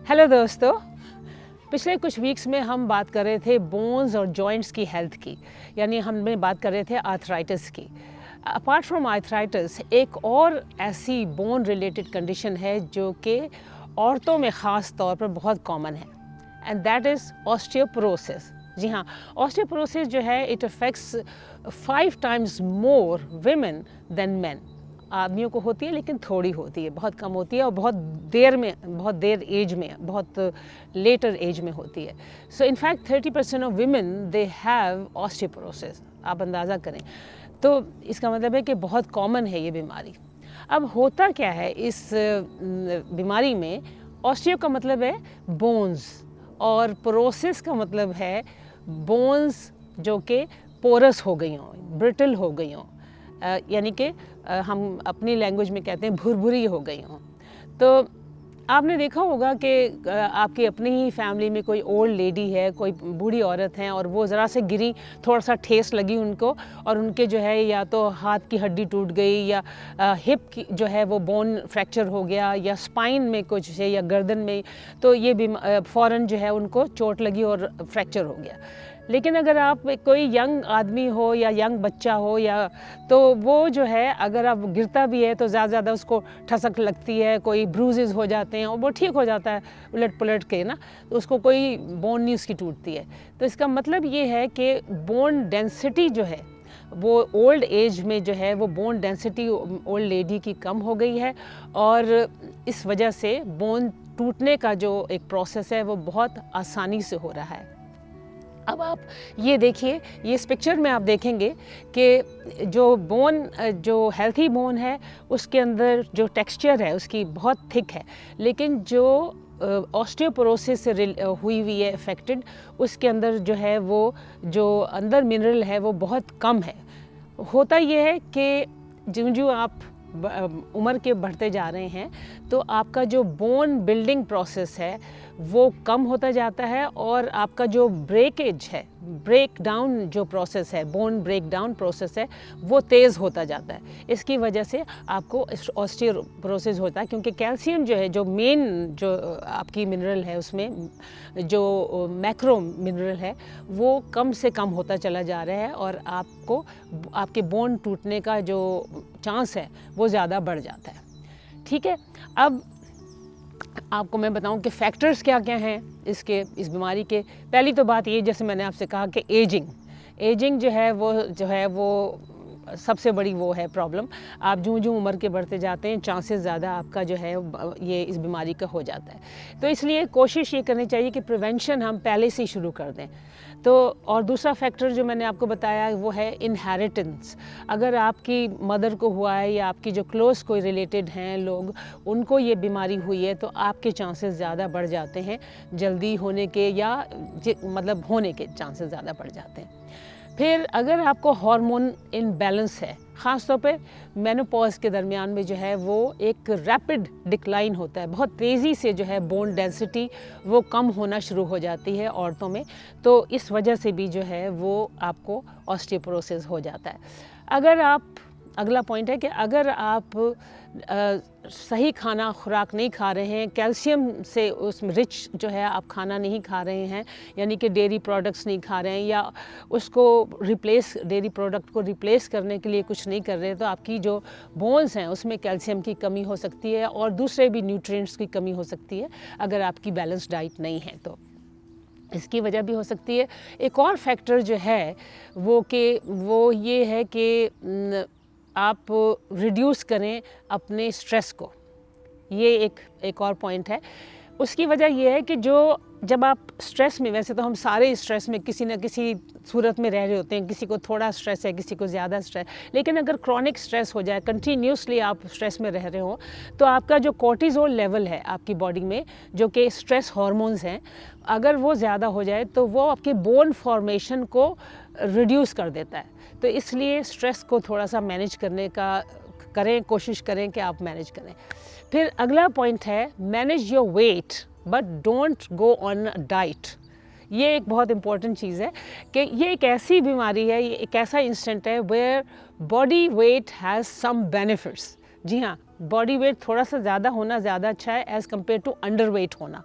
Hello दोस्तों, पिछले कुछ वीक्स में हम बात कर रहे थे बोन्स और जॉइंट्स की हेल्थ की, यानी हमने बात कर रहे थे आर्थराइटिस की। अपार्ट फ्रॉम आर्थराइटिस एक और ऐसी बोन रिलेटेड कंडीशन है जो कि औरतों में ख़ास तौर पर बहुत कॉमन है, एंड दैट इज़ ऑस्टियोपोरोसिस। जी हाँ, ऑस्टियोपोरोसिस जो है it affects 5 times more women than man. आदमियों को होती है लेकिन थोड़ी होती है, बहुत कम होती है और बहुत देर एज में, बहुत लेटर एज में होती है। So in fact 30% of women they have osteoporosis. आप अंदाज़ा करें, तो इसका मतलब है कि बहुत कॉमन है ये बीमारी। अब होता क्या है इस बीमारी में? ऑस्टियो का मतलब है बोन्स और पोरोसिस का मतलब है बोन्स जो कि पोरस हो गई हों, ब्रिटल हो गई हों, यानी कि हम अपनी लैंग्वेज में कहते हैं भुरभुरी हो गई हों। तो आपने देखा होगा कि आपकी अपनी ही फैमिली में कोई ओल्ड लेडी है, कोई बूढ़ी औरत है और वो ज़रा से गिरी, थोड़ा सा ठेस लगी उनको और उनके जो है या तो हाथ की हड्डी टूट गई या हिप की जो है वो बोन फ्रैक्चर हो गया या स्पाइन में कुछ है या गर्दन में, तो ये फ़ौरन जो है उनको चोट लगी और फ्रैक्चर हो गया। लेकिन अगर आप कोई यंग आदमी हो या यंग बच्चा हो या तो वो जो है अगर आप गिरता भी है तो ज़्यादा उसको ठसक लगती है, कोई ब्रूजेस हो जाते हैं और वो ठीक हो जाता है उलट पुलट के ना, तो उसको कोई बोन नहीं उसकी टूटती है। तो इसका मतलब ये है कि बोन डेंसिटी जो है वो ओल्ड एज में जो है वो बोन डेंसिटी ओल्ड लेडी की कम हो गई है और इस वजह से बोन टूटने का जो एक प्रोसेस है वो बहुत आसानी से हो रहा है। अब आप ये देखिए, ये इस पिक्चर में आप देखेंगे कि जो हेल्थी बोन है उसके अंदर जो टेक्सचर है उसकी बहुत थिक है, लेकिन जो ऑस्टियोपोरोसिस से हुई हुई है अफेक्टेड, उसके अंदर जो है वो जो अंदर मिनरल है वो बहुत कम है। होता ये है कि जो आप उम्र के बढ़ते जा रहे हैं तो आपका जो बोन बिल्डिंग प्रोसेस है वो कम होता जाता है और आपका जो ब्रेकेज है, ब्रेक डाउन जो प्रोसेस है, बोन ब्रेक डाउन प्रोसेस है, वो तेज़ होता जाता है। इसकी वजह से आपको ऑस्टियोपोरोसिस होता है, क्योंकि कैल्शियम जो है, जो मेन जो आपकी मिनरल है उसमें जो मैक्रो मिनरल है वो कम से कम होता चला जा रहा है और आपको आपके बोन टूटने का जो चांस है वो ज़्यादा बढ़ जाता है। ठीक है, अब आपको मैं बताऊं कि फैक्टर्स क्या क्या हैं इस बीमारी के। पहली तो बात ये, जैसे मैंने आपसे कहा कि एजिंग जो है वो सबसे बड़ी वो है प्रॉब्लम। आप जो उम्र के बढ़ते जाते हैं चांसेस ज़्यादा आपका जो है ये इस बीमारी का हो जाता है। तो इसलिए कोशिश ये करनी चाहिए कि प्रिवेंशन हम पहले से ही शुरू कर दें। तो और दूसरा फैक्टर जो मैंने आपको बताया वो है इनहेरिटेंस। अगर आपकी मदर को हुआ है या आपकी जो क्लोज कोई रिलेटेड हैं लोग, उनको ये बीमारी हुई है तो आपके चांसेस ज़्यादा बढ़ जाते हैं जल्दी होने के, या मतलब होने के चांसेस ज़्यादा बढ़ जाते हैं। फिर अगर आपको हार्मोन इनबैलेंस है, ख़ास तौर पे मेनोपॉज के दरमियान में जो है वो एक रैपिड डिक्लाइन होता है, बहुत तेज़ी से जो है बोन डेंसिटी वो कम होना शुरू हो जाती है औरतों में, तो इस वजह से भी जो है वो आपको ऑस्टियोपोरोसिस हो जाता है। अगला पॉइंट है कि अगर आप सही खाना खुराक नहीं खा रहे हैं, कैल्शियम से उसमें रिच जो है आप खाना नहीं खा रहे हैं, यानी कि डेयरी प्रोडक्ट्स नहीं खा रहे हैं या उसको डेयरी प्रोडक्ट को रिप्लेस करने के लिए कुछ नहीं कर रहे हैं, तो आपकी जो बोन्स हैं उसमें कैल्शियम की कमी हो सकती है और दूसरे भी न्यूट्रिएंट्स की कमी हो सकती है अगर आपकी बैलेंस डाइट नहीं है तो इसकी वजह भी हो सकती है। एक और फैक्टर जो है वो ये है कि आप रिड्यूस करें अपने स्ट्रेस को, ये एक और पॉइंट है। उसकी वजह ये है कि जब आप स्ट्रेस में, वैसे तो हम सारे स्ट्रेस में किसी न किसी सूरत में रह रहे होते हैं, किसी को थोड़ा स्ट्रेस है, किसी को ज़्यादा स्ट्रेस, लेकिन अगर क्रॉनिक स्ट्रेस हो जाए, कंटिन्यूसली आप स्ट्रेस में रह रहे हो, तो आपका जो कोर्टिसोल लेवल है आपकी बॉडी में, जो कि स्ट्रेस हार्मोन्स हैं, अगर वो ज़्यादा हो जाए तो वो आपके बोन फॉर्मेशन को रिड्यूस कर देता है। तो इसलिए स्ट्रेस को थोड़ा सा मैनेज करने का कोशिश करें कि आप मैनेज करें। फिर अगला पॉइंट है manage your weight but don't go on diet. ये एक बहुत इम्पॉर्टेंट चीज़ है कि ये एक ऐसी बीमारी है, ये एक ऐसा इंस्टेंट है where body weight has some benefits. जी हाँ, बॉडी वेट थोड़ा सा ज़्यादा होना ज़्यादा अच्छा है as compare to underweight होना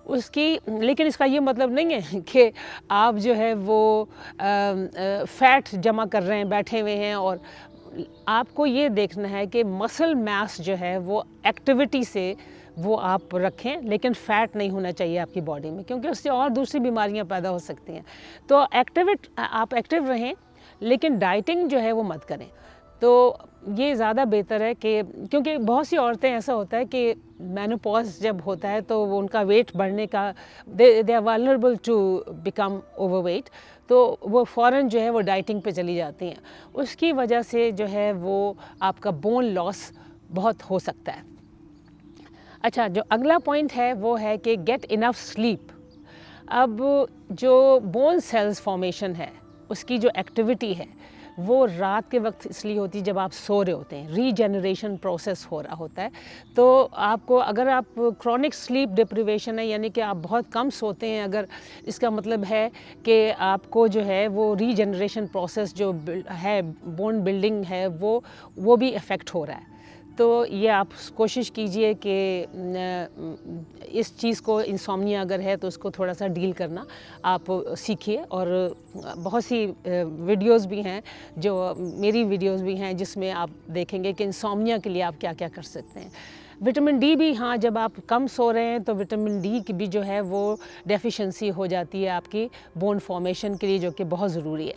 उसकी। लेकिन इसका ये मतलब नहीं है कि आप जो है वो फ़ैट जमा कर रहे हैं, बैठे हुए हैं। और आपको ये देखना है कि मसल मास जो है वो एक्टिविटी से वो आप रखें, लेकिन फ़ैट नहीं होना चाहिए आपकी बॉडी में, क्योंकि उससे और दूसरी बीमारियां पैदा हो सकती हैं। तो आप एक्टिव रहें, लेकिन डाइटिंग जो है वो मत करें। तो ये ज़्यादा बेहतर है कि, क्योंकि बहुत सी औरतें ऐसा होता है कि मेनोपॉज जब होता है तो वो उनका वेट बढ़ने का, they are vulnerable to become overweight, तो वो फ़ौरन जो है वो डाइटिंग पे चली जाती हैं। उसकी वजह से जो है वो आपका बोन लॉस बहुत हो सकता है। अच्छा, जो अगला पॉइंट है वो है कि गेट इनफ स्लीप। अब जो बोन सेल्स फॉर्मेशन है उसकी जो एक्टिविटी है वो रात के वक्त इसलिए होती है जब आप सो रहे होते हैं, रीजेनरेशन प्रोसेस हो रहा होता है। तो आपको, अगर आप क्रॉनिक स्लीप डिप्रिवेशन है, यानी कि आप बहुत कम सोते हैं, अगर इसका मतलब है कि आपको जो है वो रीजेनरेशन प्रोसेस जो है, बोन बिल्डिंग है, वो भी इफ़ेक्ट हो रहा है। तो ये आप कोशिश कीजिए कि इस चीज़ को, इंसोम्निया अगर है तो उसको थोड़ा सा डील करना आप सीखिए। और बहुत सी वीडियोस भी हैं, जो मेरी वीडियोस भी हैं, जिसमें आप देखेंगे कि इंसोम्निया के लिए आप क्या क्या कर सकते हैं। विटामिन डी भी, हाँ, जब आप कम सो रहे हैं तो विटामिन डी की भी जो है वो डेफिशिएंसी हो जाती है आपकी बोन फॉर्मेशन के लिए, जो कि बहुत ज़रूरी है।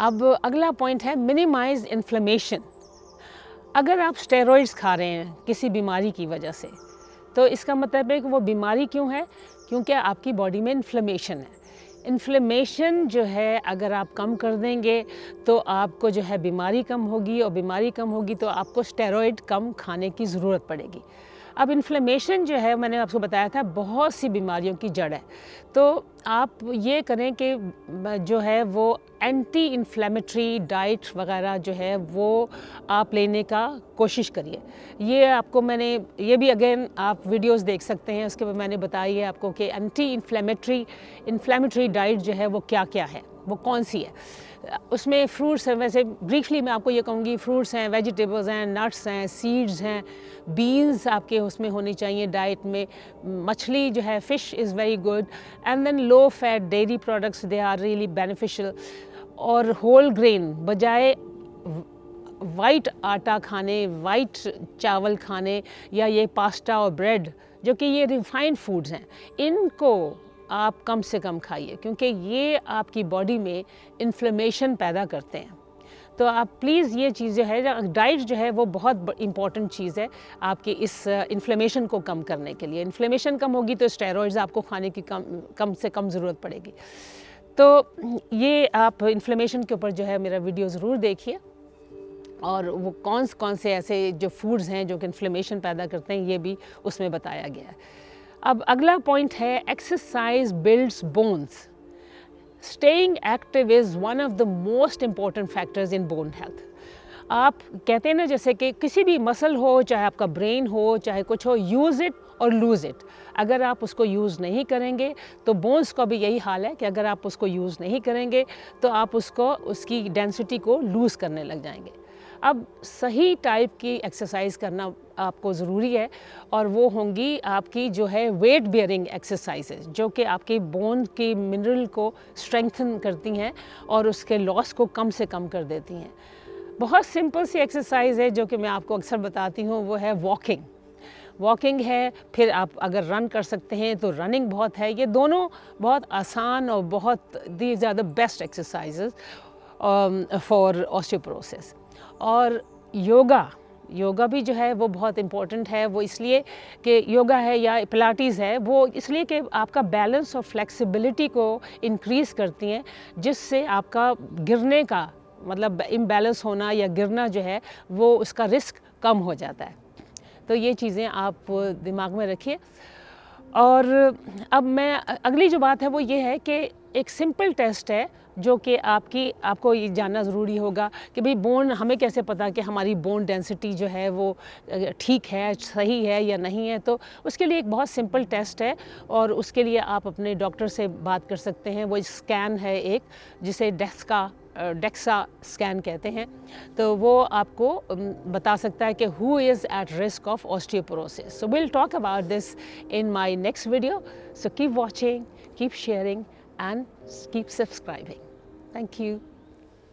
अब अगला पॉइंट है मिनिमाइज़ इन्फ्लेमेशन। अगर आप स्टेरॉइड्स खा रहे हैं किसी बीमारी की वजह से, तो इसका मतलब है कि वो बीमारी क्यों है? क्योंकि आपकी बॉडी में इन्फ्लेमेशन है। इन्फ्लेमेशन जो है अगर आप कम कर देंगे तो आपको जो है बीमारी कम होगी, और बीमारी कम होगी तो आपको स्टेरॉइड कम खाने की ज़रूरत पड़ेगी। अब इन्फ्लेमेशन जो है, मैंने आपको बताया था, बहुत सी बीमारियों की जड़ है। तो आप ये करें कि जो है वो एंटी इन्फ्लेमेटरी डाइट वगैरह जो है वो आप लेने का कोशिश करिए। ये आपको मैंने, ये भी अगेन आप वीडियोस देख सकते हैं, उसके बाद मैंने बताई है आपको कि एंटी इन्फ्लेमेटरी डाइट जो है वो क्या क्या है, वो कौन सी है। उसमें फ्रूट्स हैं, वैसे ब्रीफली मैं आपको ये कहूँगी, फ्रूट्स हैं, वेजिटेबल्स हैं, नट्स हैं, सीड्स हैं, बीन्स आपके उसमें होनी चाहिए डाइट में। मछली जो है, fish is very good, and then low fat dairy products, they are really beneficial. और होल ग्रेन, बजाय वाइट आटा खाने, वाइट चावल खाने, या ये पास्ता और ब्रेड, जो कि ये रिफाइंड फूड्स हैं, इनको आप कम से कम खाइए, क्योंकि ये आपकी बॉडी में इन्फ्लेमेशन पैदा करते हैं। तो आप प्लीज़ ये चीज़ जो है, डाइट जो है वो बहुत इम्पॉर्टेंट चीज़ है आपकी इस इन्फ्लेमेशन को कम करने के लिए। इन्फ्लेमेशन कम होगी तो स्टेरॉइड्स आपको खाने की कम से कम ज़रूरत पड़ेगी। तो ये आप इन्फ्लेमेशन के ऊपर जो है मेरा वीडियो ज़रूर देखिए, और वो कौन से ऐसे जो फूड्स हैं जो कि इन्फ्लेमेशन पैदा करते हैं, ये भी उसमें बताया गया है। अब अगला पॉइंट है exercise builds bones. Staying active is one of the most important factors in bone health. आप कहते हैं ना, जैसे कि किसी भी मसल हो, चाहे आपका ब्रेन हो, चाहे कुछ हो, यूज़ इट और लूज़ इट। अगर आप उसको यूज़ नहीं करेंगे तो बोन्स का भी यही हाल है कि अगर आप उसको यूज़ नहीं करेंगे तो आप उसकी डेंसिटी को लूज़ करने लग जाएंगे। अब सही टाइप की एक्सरसाइज करना आपको ज़रूरी है, और वो होंगी आपकी जो है वेट बेयरिंग एक्सरसाइजेज, जो कि आपकी बोन की मिनरल को स्ट्रेंथन करती हैं और उसके लॉस को कम से कम कर देती हैं। बहुत सिंपल सी एक्सरसाइज है जो कि मैं आपको अक्सर बताती हूँ, वो है वॉकिंग है। फिर आप अगर रन कर सकते हैं तो रनिंग बहुत है। ये दोनों बहुत आसान और बहुत, these are the best exercises for osteoporosis. और योगा भी जो है वो बहुत इम्पॉर्टेंट है। वो इसलिए कि योगा है या पिलाटीज़ है, वो इसलिए कि आपका बैलेंस और फ्लेक्सिबिलिटी को इंक्रीज़ करती हैं, जिससे आपका गिरने का, मतलब इम्बैलेंस होना या गिरना जो है वो उसका रिस्क कम हो जाता है। तो ये चीज़ें आप दिमाग में रखिए। और अब मैं अगली जो बात है वो ये है कि एक सिंपल टेस्ट है जो कि आपको ये जानना ज़रूरी होगा कि भाई बोन, हमें कैसे पता कि हमारी बोन डेंसिटी जो है वो ठीक है, सही है या नहीं है। तो उसके लिए एक बहुत सिंपल टेस्ट है, और उसके लिए आप अपने डॉक्टर से बात कर सकते हैं। वो स्कैन है एक, जिसे डेस्का डेक्सा स्कैन कहते हैं, तो वो आपको बता सकता है कि who is at risk of osteoporosis. So will talk about this in my next video. So keep watching, keep sharing and keep subscribing. Thank you.